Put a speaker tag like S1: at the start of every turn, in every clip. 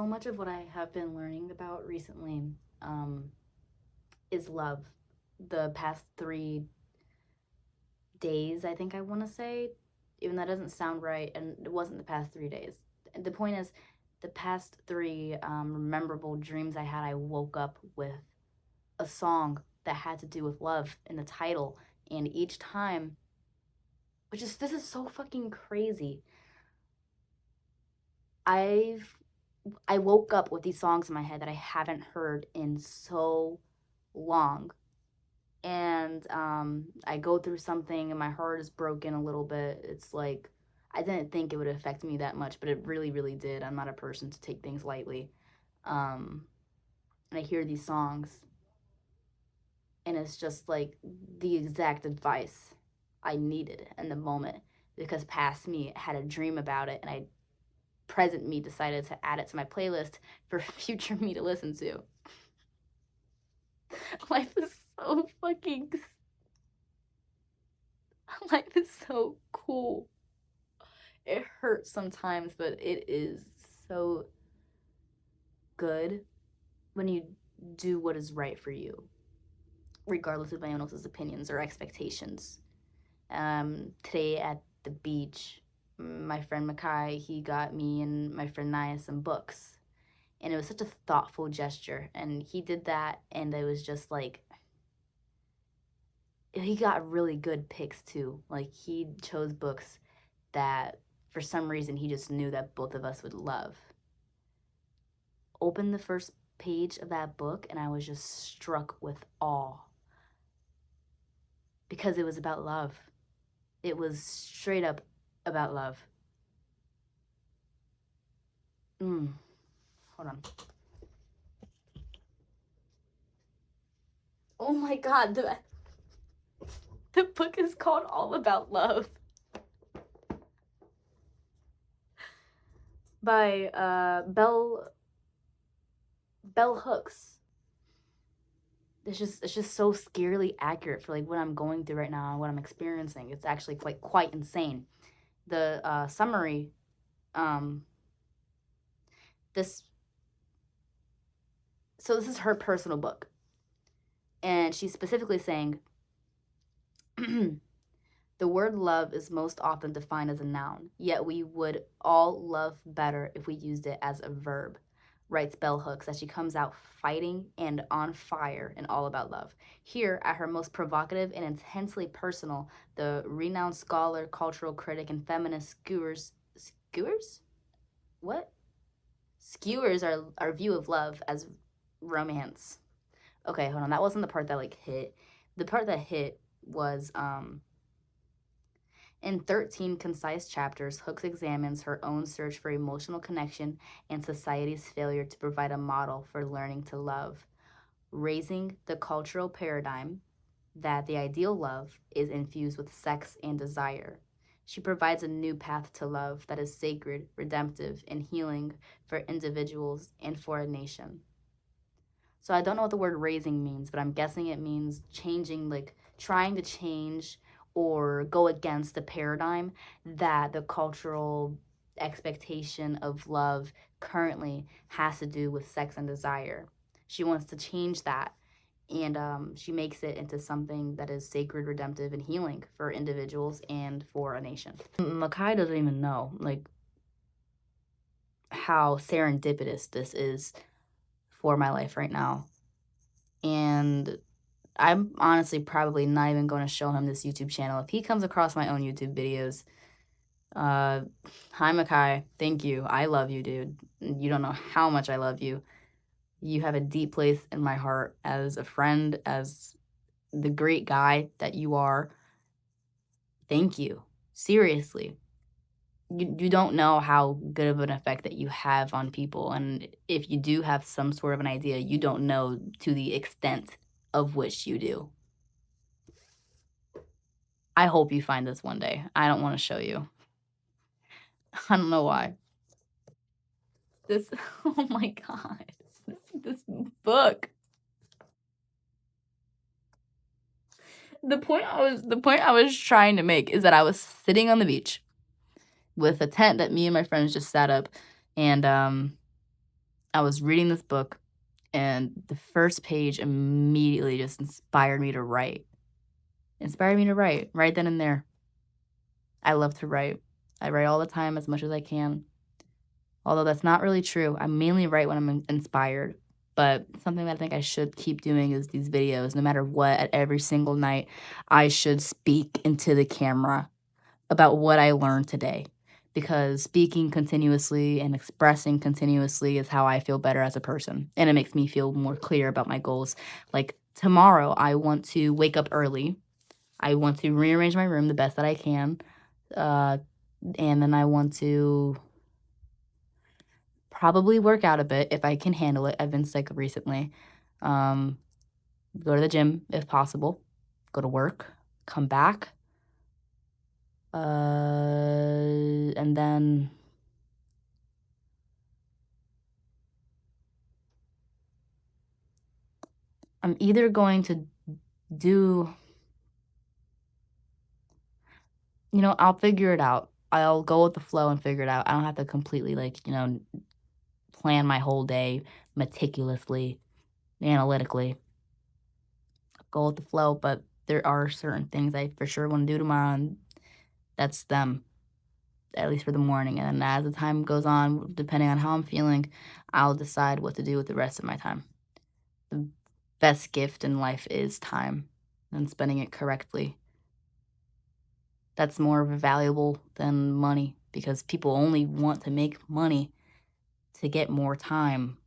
S1: so much of what I have been learning about recently um, is love. The past 3 days, I think I want to say, even that doesn't sound right, and it wasn't the past 3 days. The point is, the past three memorable dreams I had, I woke up with a song that had to do with love in the title, and each time, this is so fucking crazy. I've I woke up with these songs in my head that I haven't heard in so long. And I go through something and my heart is broken a little bit. It's like I didn't think it would affect me that much, but it really, really did. I'm not a person to take things lightly. Um, and I hear these songs, and it's just like the exact advice I needed in the moment because past me had a dream about it, and present me decided to add it to my playlist for future me to listen to. Life is so fucking. Life is so cool. It hurts sometimes, but it is so good when you do what is right for you, regardless of anyone else's opinions or expectations. Today at the beach, my friend Makai, he got me and my friend Naya some books. And it was such a thoughtful gesture. And he did that, and it was just like, he got really good picks too. Like, he chose books that for some reason he just knew that both of us would love. Opened the first page of that book, and I was just struck with awe because it was about love. It was straight up about love. Hold on. Oh my god, the book is called All About Love by Bell Hooks. It's just so scarily accurate for like what I'm going through right now and what I'm experiencing. It's actually quite insane. The summary, um, this this is her personal book, and she's specifically saying, the word love is most often defined as a noun, yet we would all love better if we used it as a verb, writes Bell Hooks as she comes out fighting and on fire in All About Love. Here, at her most provocative and intensely personal, the renowned scholar, cultural critic, and feminist skewers? What? Skewers our view of love as romance. Okay, hold on. That wasn't the part that like hit. The part that hit was in 13 concise chapters, Hooks examines her own search for emotional connection and society's failure to provide a model for learning to love, raising the cultural paradigm that the ideal love is infused with sex and desire. She provides a new path to love that is sacred, redemptive, and healing for individuals and for a nation. So I don't know what the word raising means, but I'm guessing it means changing, like trying to change or go against the paradigm that the cultural expectation of love currently has to do with sex and desire. She wants to change that, and she makes it into something that is sacred, redemptive, and healing for individuals and for a nation. Makai doesn't even know, like, how serendipitous this is for my life right now. And I'm honestly probably not even going to show him this YouTube channel. If he comes across my own YouTube videos, hi Makai, thank you. I love you, dude. You don't know how much I love you. You have a deep place in my heart as a friend, as the great guy that you are. Thank you. Seriously. You don't know how good of an effect that you have on people. And if you do have some sort of an idea, you don't know to the extent of which you do. I hope you find this one day. I don't want to show you. I don't know why. This, oh my god, this book. The point I was trying to make is that I was sitting on the beach with a tent that me and my friends just set up, and I was reading this book, and the first page immediately just inspired me to write. Inspired me to write right then and there. I love to write. I write all the time as much as I can. Although that's not really true. I mainly write when I'm inspired. But something that I think I should keep doing is these videos. No matter what, at every single night, I should speak into the camera about what I learned today. Because speaking continuously and expressing continuously is how I feel better as a person. And it makes me feel more clear about my goals. Like tomorrow, I want to wake up early. I want to rearrange my room the best that I can. Uh, and then I want to probably work out a bit if I can handle it. I've been sick recently. Um, Go to the gym if possible. Go to work. Come back. And then I'm either going to do, I'll figure it out. I'll go with the flow and figure it out. I don't have to completely, plan my whole day meticulously, analytically. Go with the flow, but there are certain things I for sure want to do tomorrow, and that's them, at least for the morning. And then as the time goes on, depending on how I'm feeling, I'll decide what to do with the rest of my time. The best gift in life is time and spending it correctly. That's more valuable than money because people only want to make money to get more time.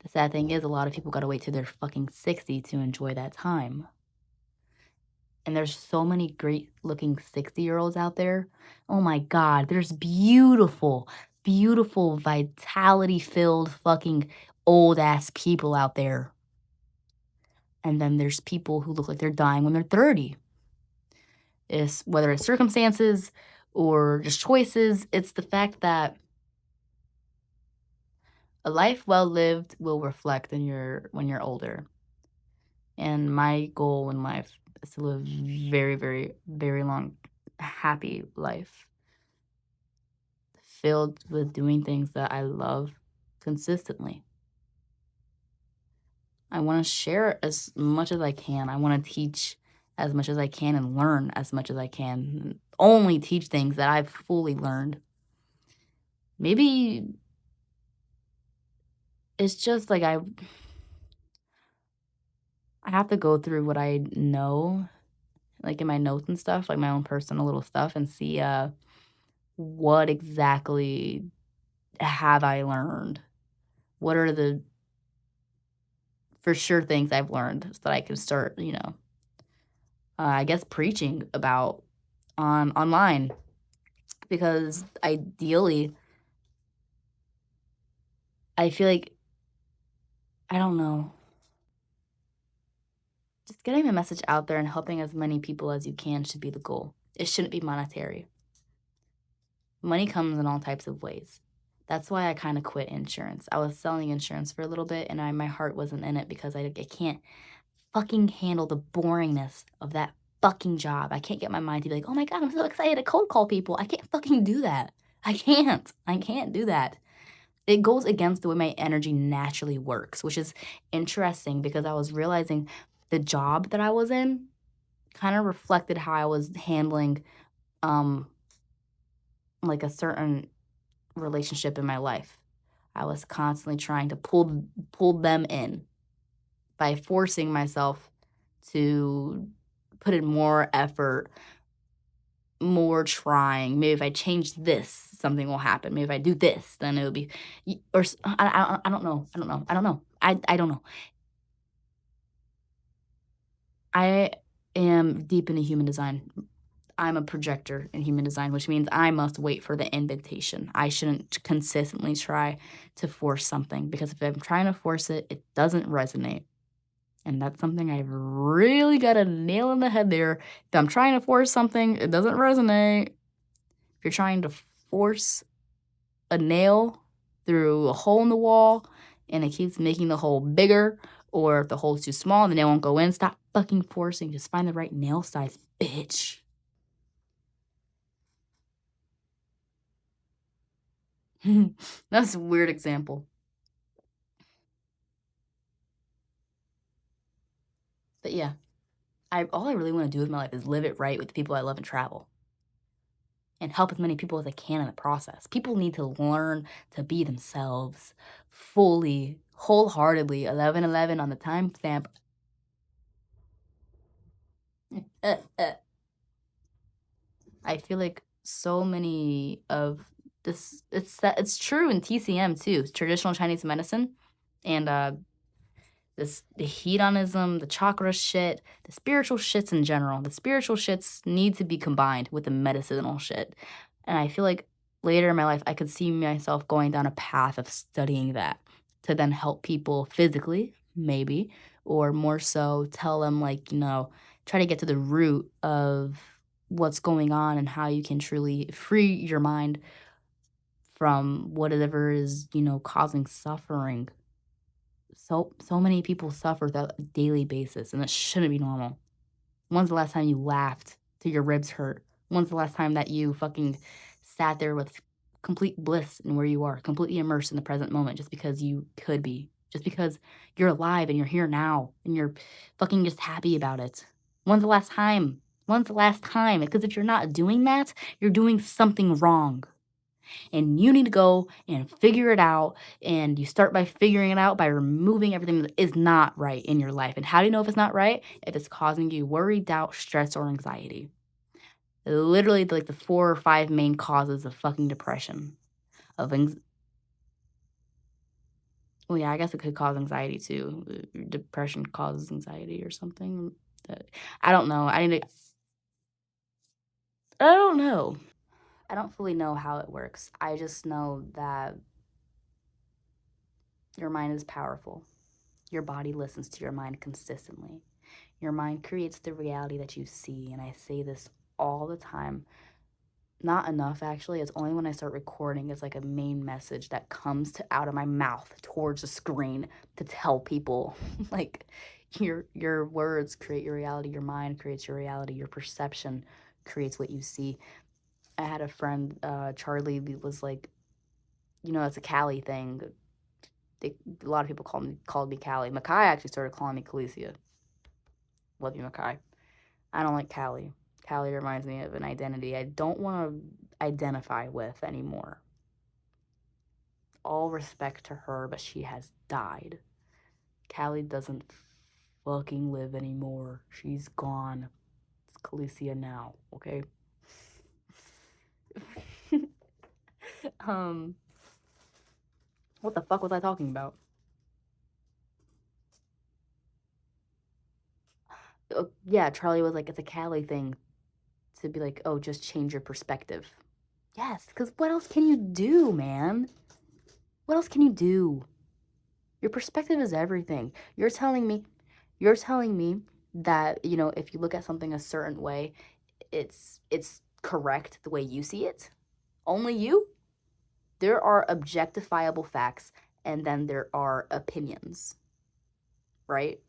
S1: The sad thing is, a lot of people gotta wait till they're fucking 60 to enjoy that time. And there's so many great looking 60-year-olds out there. Oh my god, there's beautiful, beautiful, vitality filled fucking old ass people out there. And then there's people who look like they're dying when they're 30. It's whether it's circumstances or just choices, it's the fact that a life well lived will reflect in your when you're older. And my goal in life is to live very, very, very long, happy life filled with doing things that I love consistently. I want to share as much as I can. I want to teach as much as I can and learn as much as I can. Only teach things that I've fully learned. Maybe it's just like I have to go through what I know, like in my notes and stuff, like my own personal little stuff, and see what exactly have I learned? What are the for sure things I've learned so that I can start, I guess preaching about on online because ideally I feel like I don't know, just getting the message out there and helping as many people as you can should be the goal. It shouldn't be monetary. Money comes in all types of ways. That's why I kind of quit insurance. I was selling insurance for a little bit and my heart wasn't in it because I can't fucking handle the boringness of that fucking job. I can't get my mind to be like, oh my God, I'm so excited to cold call people. I can't fucking do that. I can't. I can't do that. It goes against the way my energy naturally works, which is interesting because I was realizing the job that I was in kind of reflected how I was handling um like a certain relationship in my life. I was constantly trying to pull them in by forcing myself to put in more effort, more trying. Maybe if I change this, something will happen. Maybe if I do this, then it would be, I don't know. I don't know. I don't know. I don't know. I am deep into human design. I'm a projector in human design, which means I must wait for the invitation. I shouldn't consistently try to force something because if I'm trying to force it, it doesn't resonate. And that's something I've really got to nail in the head there. If I'm trying to force something, it doesn't resonate. If you're trying to force a nail through a hole in the wall and it keeps making the hole bigger, or if the hole's too small, the nail won't go in, stop fucking forcing. Just find the right nail size, bitch. That's a weird example. But yeah, all I really want to do with my life is live it right with the people I love and travel and help as many people as I can in the process. People need to learn to be themselves fully, wholeheartedly. 11:11 on the timestamp. I feel like so many of this it's true in TCM too, traditional Chinese medicine, and, the hedonism, the chakra shit, the spiritual shits in general. The spiritual shits need to be combined with the medicinal shit, and I feel like later in my life, I could see myself going down a path of studying that to then help people physically, maybe, or more so tell them, like, try to get to the root of what's going on and how you can truly free your mind from whatever is, causing suffering. So many people suffer that daily basis, and it shouldn't be normal. When's the last time you laughed till your ribs hurt? When's the last time that you fucking sat there with complete bliss in where you are, completely immersed in the present moment just because you could be, just because you're alive and you're here now and you're fucking just happy about it? When's the last time? When's the last time? Because if you're not doing that, you're doing something wrong and you need to go and figure it out. And you start by figuring it out by removing everything that is not right in your life. And how do you know if it's not right? If it's causing you worry, doubt, stress, or anxiety. Literally, like the 4 or 5 main causes of fucking depression. Well, yeah, I guess it could cause anxiety too. Depression causes anxiety or something. That- I don't know. I don't know. I don't fully know how it works. I just know that your mind is powerful. Your body listens to your mind consistently. Your mind creates the reality that you see. And I say this all the time. Not enough, actually. It's only when I start recording, it's like a main message that comes out of my mouth towards the screen to tell people, like, your words create your reality, your mind creates your reality, your perception creates what you see. I had a friend, Charlie, was like, it's a Cali thing. A lot of people called me Callie. Makai actually started calling me Calicia. Love you, Makai. I don't like Callie. Callie reminds me of an identity I don't want to identify with anymore. All respect to her, but she has died. Callie doesn't fucking live anymore. She's gone. It's Calicia now, okay? um, what the fuck was I talking about? Yeah, Charlie was like, it's a Callie thing to be like, oh, just change your perspective. Yes, because what else can you do, man? What else can you do? Your perspective is everything. You're telling me that, if you look at something a certain way, it's correct the way you see it. Only you. There are objectifiable facts and then there are opinions, right?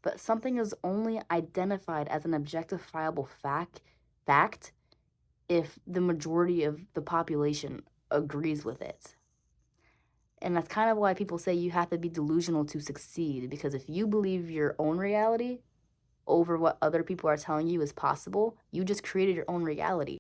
S1: But something is only identified as an objectifiable fact if the majority of the population agrees with it. And that's kind of why people say you have to be delusional to succeed. Because if you believe your own reality over what other people are telling you is possible, you just created your own reality.